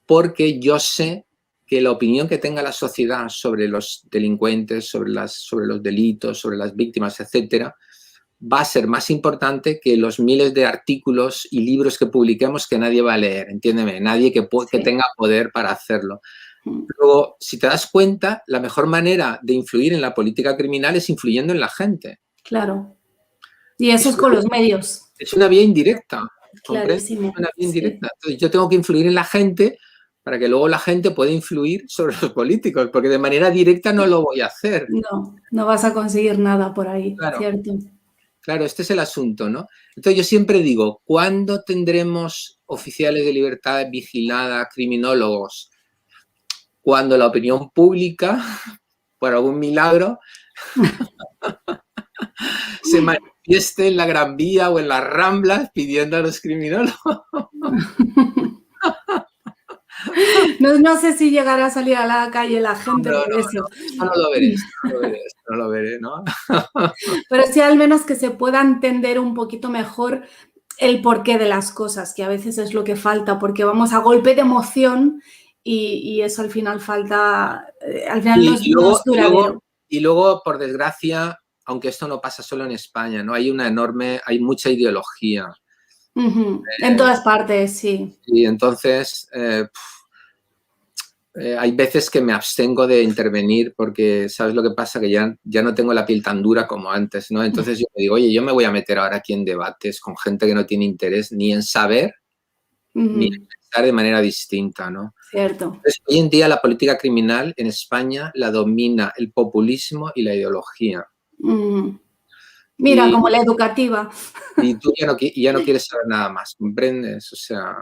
porque yo sé que la opinión que tenga la sociedad sobre los delincuentes, sobre los delitos, sobre las víctimas, etcétera, va a ser más importante que los miles de artículos y libros que publiquemos que nadie va a leer, entiéndeme, nadie que tenga poder para hacerlo. Luego, si te das cuenta, la mejor manera de influir en la política criminal es influyendo en la gente. Claro. Y eso es con los medios. Es una vía indirecta, ¿comprendes? Clarísimo. Es una vía indirecta. Entonces, yo tengo que influir en la gente para que luego la gente pueda influir sobre los políticos, porque de manera directa no lo voy a hacer. No, no vas a conseguir nada por ahí, claro, ¿cierto? Claro, este es el asunto, ¿no? Entonces yo siempre digo, ¿cuándo tendremos oficiales de libertad vigilada, criminólogos? Cuando la opinión pública, por algún milagro, se manifieste en la Gran Vía o en las Ramblas pidiendo a los criminólogos. No sé si llegará a salir a la calle la gente por eso. No lo veré, ¿no? Pero sí al menos que se pueda entender un poquito mejor el porqué de las cosas, que a veces es lo que falta, porque vamos a golpe de emoción y eso al final falta, al final no es duradero. Y luego, por desgracia, aunque esto no pasa solo en España, ¿no? Hay mucha ideología. En todas partes, sí. Y entonces hay veces que me abstengo de intervenir porque, ¿sabes lo que pasa? Que ya no tengo la piel tan dura como antes, ¿no? Entonces yo me digo, oye, yo me voy a meter ahora aquí en debates con gente que no tiene interés ni en saber ni en pensar de manera distinta, ¿no? Cierto. Entonces, hoy en día la política criminal en España la domina el populismo y la ideología. Mira, como la educativa. Y tú ya no quieres saber nada más, ¿comprendes? O sea...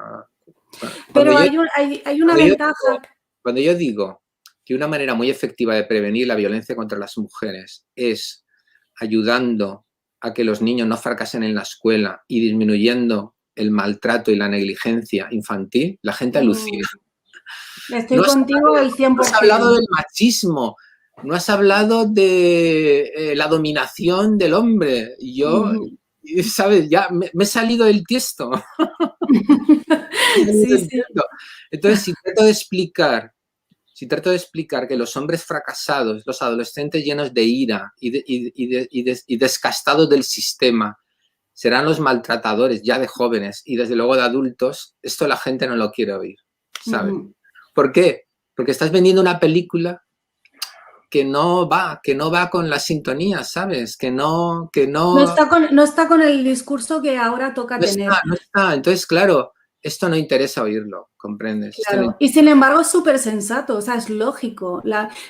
Pero hay una ventaja. Cuando yo digo que una manera muy efectiva de prevenir la violencia contra las mujeres es ayudando a que los niños no fracasen en la escuela y disminuyendo el maltrato y la negligencia infantil, la gente alucina. Estoy contigo al 100%. No has hablado del machismo, no has hablado de la dominación del hombre. Y yo, ¿sabes? Ya me he salido del tiesto. Sí. Entonces, si trato de explicar que los hombres fracasados, los adolescentes llenos de ira y descastados del sistema, serán los maltratadores ya de jóvenes y desde luego de adultos, esto la gente no lo quiere oír, ¿sabes? ¿Por qué? Porque estás vendiendo una película que no va con la sintonía, ¿sabes? No está con el discurso que ahora toca tener. No está. Entonces, claro, esto no interesa oírlo, ¿comprendes? Claro. Y sin embargo es súper sensato, o sea, es lógico.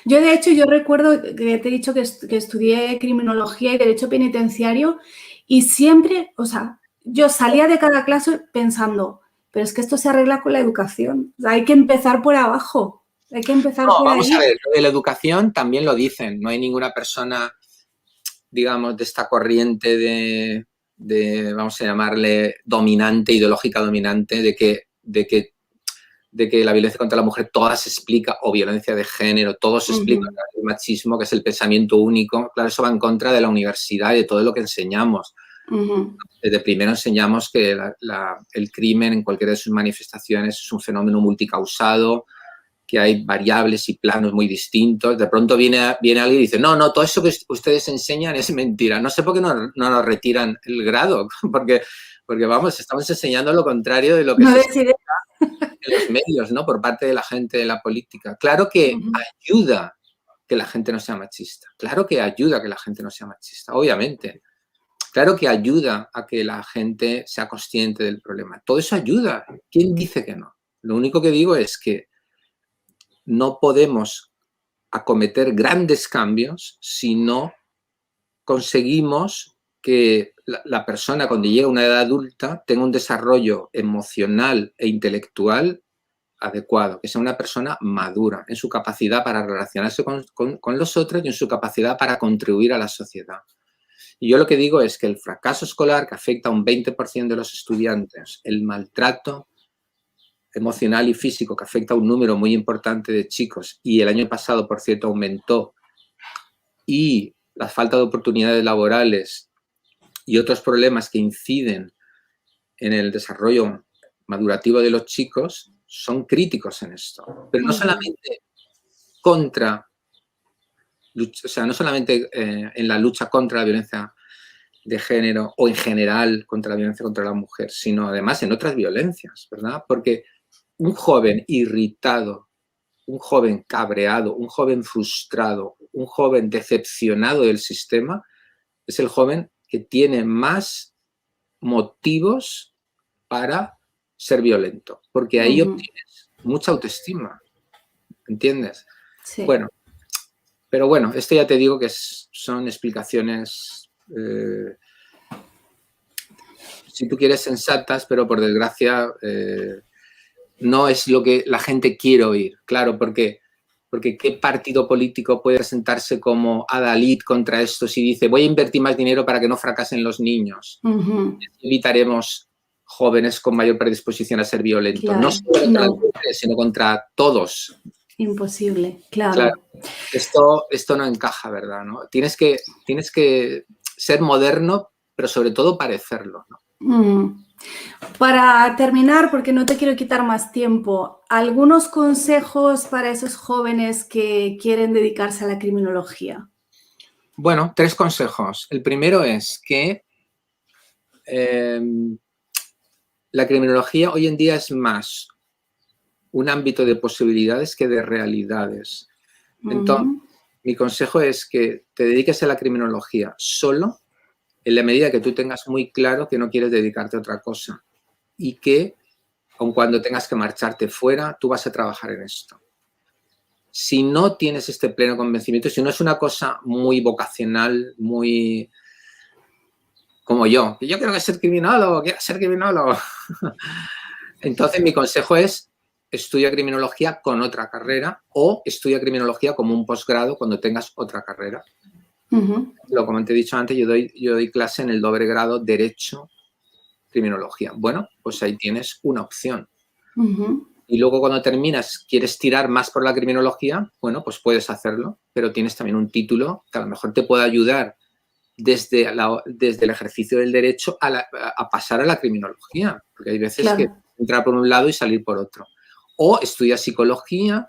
Yo, de hecho, recuerdo que te he dicho que estudié criminología y derecho penitenciario y siempre, o sea, yo salía de cada clase pensando, pero es que esto se arregla con la educación. O sea, hay que empezar por abajo. Hay que empezar por ahí. Vamos a ver, de la educación también lo dicen. No hay ninguna persona, digamos, de esta corriente de vamos a llamarle dominante, ideológica dominante, de que la violencia contra la mujer toda se explica, o violencia de género, todo se explica, el machismo, que es el pensamiento único. Claro, eso va en contra de la universidad y de todo lo que enseñamos. Desde primero enseñamos que el crimen en cualquiera de sus manifestaciones es un fenómeno multicausado, que hay variables y planos muy distintos. De pronto viene alguien y dice, no, todo eso que ustedes enseñan es mentira. No sé por qué no nos retiran el grado, porque vamos, estamos enseñando lo contrario de lo que se enseña en los medios, ¿no? Por parte de la gente de la política. Claro que ayuda que la gente no sea machista. Claro que ayuda a que la gente no sea machista, obviamente. Claro que ayuda a que la gente sea consciente del problema. Todo eso ayuda. ¿Quién dice que no? Lo único que digo es que no podemos acometer grandes cambios si no conseguimos que la persona cuando llega a una edad adulta tenga un desarrollo emocional e intelectual adecuado, que sea una persona madura en su capacidad para relacionarse con los otros y en su capacidad para contribuir a la sociedad. Y yo lo que digo es que el fracaso escolar, que afecta a un 20% de los estudiantes, el maltrato emocional y físico, que afecta a un número muy importante de chicos, y el año pasado, por cierto, aumentó, y la falta de oportunidades laborales y otros problemas que inciden en el desarrollo madurativo de los chicos, son críticos en esto. Pero no solamente no solamente en la lucha contra la violencia de género o en general contra la violencia contra la mujer, sino además en otras violencias, ¿verdad? Porque un joven irritado un joven cabreado, un joven frustrado, un joven decepcionado del sistema, es el joven que tiene más motivos para ser violento, porque ahí obtienes mucha autoestima, ¿entiendes? Sí. Bueno, pero bueno, esto ya te digo que son explicaciones, si tú quieres, sensatas, pero por desgracia no es lo que la gente quiere oír, claro, porque ¿qué partido político puede presentarse como adalid contra esto si dice voy a invertir más dinero para que no fracasen los niños? Evitaremos jóvenes con mayor predisposición a ser violentos, claro, no solo contra las mujeres, sino contra todos. Imposible, claro. Esto no encaja, ¿verdad? ¿No? Tienes que ser moderno, pero sobre todo parecerlo, ¿no? Para terminar, porque no te quiero quitar más tiempo, ¿algunos consejos para esos jóvenes que quieren dedicarse a la criminología? Bueno, 3 consejos. El primero es que la criminología hoy en día es más un ámbito de posibilidades que de realidades. Entonces, mi consejo es que te dediques a la criminología solo en la medida que tú tengas muy claro que no quieres dedicarte a otra cosa y que, aun cuando tengas que marcharte fuera, tú vas a trabajar en esto. Si no tienes este pleno convencimiento, si no es una cosa muy vocacional, muy como yo, que yo quiero ser criminólogo, quiero ser criminólogo. Entonces, mi consejo es estudia criminología con otra carrera o estudia criminología como un posgrado cuando tengas otra carrera. Como te he dicho antes, yo doy clase en el doble grado Derecho, Criminología. Bueno, pues ahí tienes una opción. Y luego cuando terminas, quieres tirar más por la criminología, bueno, pues puedes hacerlo, pero tienes también un título que a lo mejor te puede ayudar desde el ejercicio del derecho a pasar a la criminología, porque hay veces que entrar por un lado y salir por otro. O estudias psicología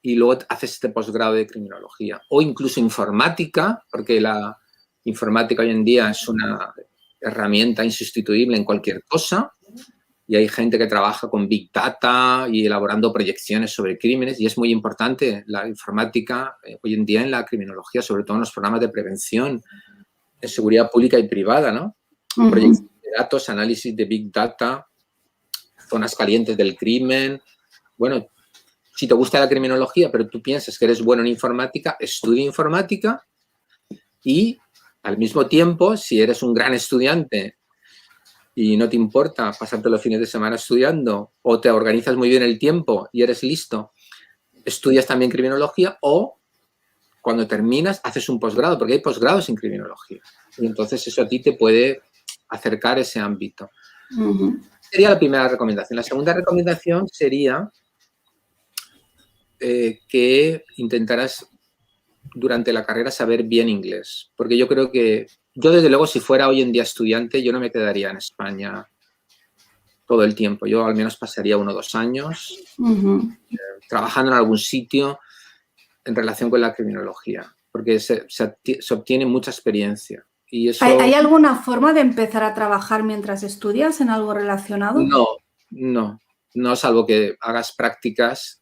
y luego haces este posgrado de criminología. O incluso informática, porque la informática hoy en día es una herramienta insustituible en cualquier cosa y hay gente que trabaja con Big Data y elaborando proyecciones sobre crímenes y es muy importante la informática hoy en día en la criminología, sobre todo en los programas de prevención, de seguridad pública y privada, ¿no? Proyección de datos, análisis de Big Data, zonas calientes del crimen. Bueno, si te gusta la criminología, pero tú piensas que eres bueno en informática, estudia informática y al mismo tiempo, si eres un gran estudiante y no te importa pasarte los fines de semana estudiando o te organizas muy bien el tiempo y eres listo, estudias también criminología o cuando terminas haces un posgrado, porque hay posgrados en criminología. Y entonces eso a ti te puede acercar ese ámbito. Sería la primera recomendación. La segunda recomendación sería que intentaras durante la carrera saber bien inglés, porque yo creo que yo desde luego si fuera hoy en día estudiante yo no me quedaría en España todo el tiempo, yo al menos pasaría 1 o 2 años trabajando en algún sitio en relación con la criminología, porque se obtiene mucha experiencia. Y eso, ¿Hay alguna forma de empezar a trabajar mientras estudias en algo relacionado? No, salvo que hagas prácticas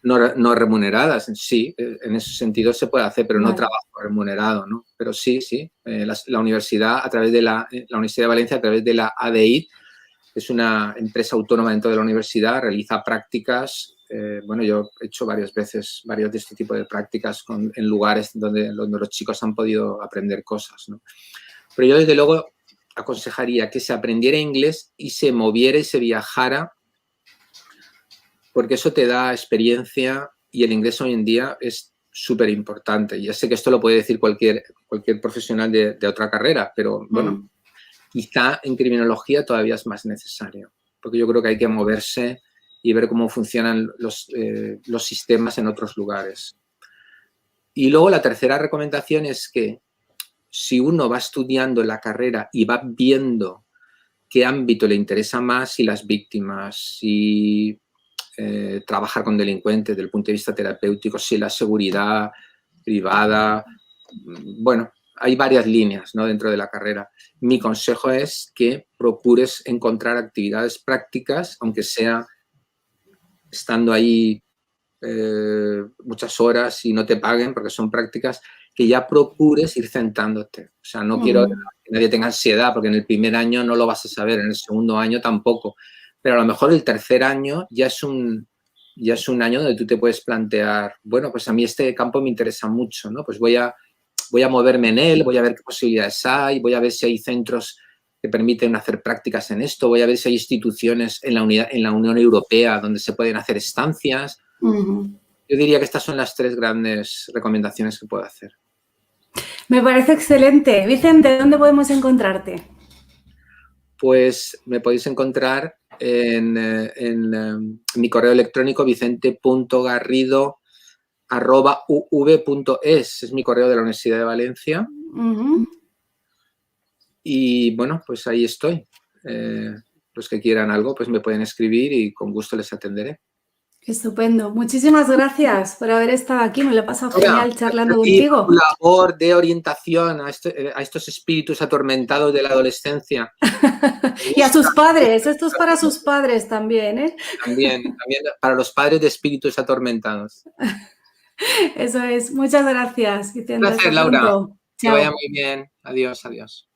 no remuneradas. Sí, en ese sentido se puede hacer, pero no trabajo remunerado, ¿no? Pero sí. La universidad, a través de la Universidad de Valencia, a través de la ADI, es una empresa autónoma dentro de la universidad, realiza prácticas. Bueno, yo he hecho varias de este tipo de prácticas en lugares donde los chicos han podido aprender cosas, ¿no? Pero yo, desde luego, aconsejaría que se aprendiera inglés y se moviera y se viajara, porque eso te da experiencia y el inglés hoy en día es súper importante. Ya sé que esto lo puede decir cualquier profesional de otra carrera, pero bueno, quizá en criminología todavía es más necesario, porque yo creo que hay que moverse y ver cómo funcionan los sistemas en otros lugares. Y luego la tercera recomendación es que si uno va estudiando la carrera y va viendo qué ámbito le interesa más, si las víctimas, si trabajar con delincuentes desde el punto de vista terapéutico, si la seguridad privada, bueno, hay varias líneas, ¿no?, dentro de la carrera. Mi consejo es que procures encontrar actividades prácticas, aunque sea estando ahí muchas horas y no te paguen, porque son prácticas, que ya procures ir centrándote. O sea, no quiero que nadie tenga ansiedad, porque en el primer año no lo vas a saber, en el segundo año tampoco. Pero a lo mejor el tercer año ya es un año donde tú te puedes plantear, bueno, pues a mí este campo me interesa mucho, ¿no? Pues voy a moverme en él, voy a ver qué posibilidades hay, voy a ver si hay centros que permiten hacer prácticas en esto, voy a ver si hay instituciones en la Unión Europea donde se pueden hacer estancias. Yo diría que estas son las 3 grandes recomendaciones que puedo hacer. Me parece excelente. Vicente, ¿dónde podemos encontrarte? Pues me podéis encontrar en mi correo electrónico vicente.garrido@uv.es. Es mi correo de la Universidad de Valencia. Y bueno, pues ahí estoy. Los que quieran algo, pues me pueden escribir y con gusto les atenderé. Estupendo. Muchísimas gracias por haber estado aquí. Me lo he pasado genial charlando contigo. Tu labor de orientación a estos espíritus atormentados de la adolescencia. Y a sus padres. Esto es para sus padres también, ¿eh? También para los padres de espíritus atormentados. Eso es. Muchas gracias, Vicente. Un placer, Hasta Laura. pronto. Que vaya muy bien. Adiós, adiós.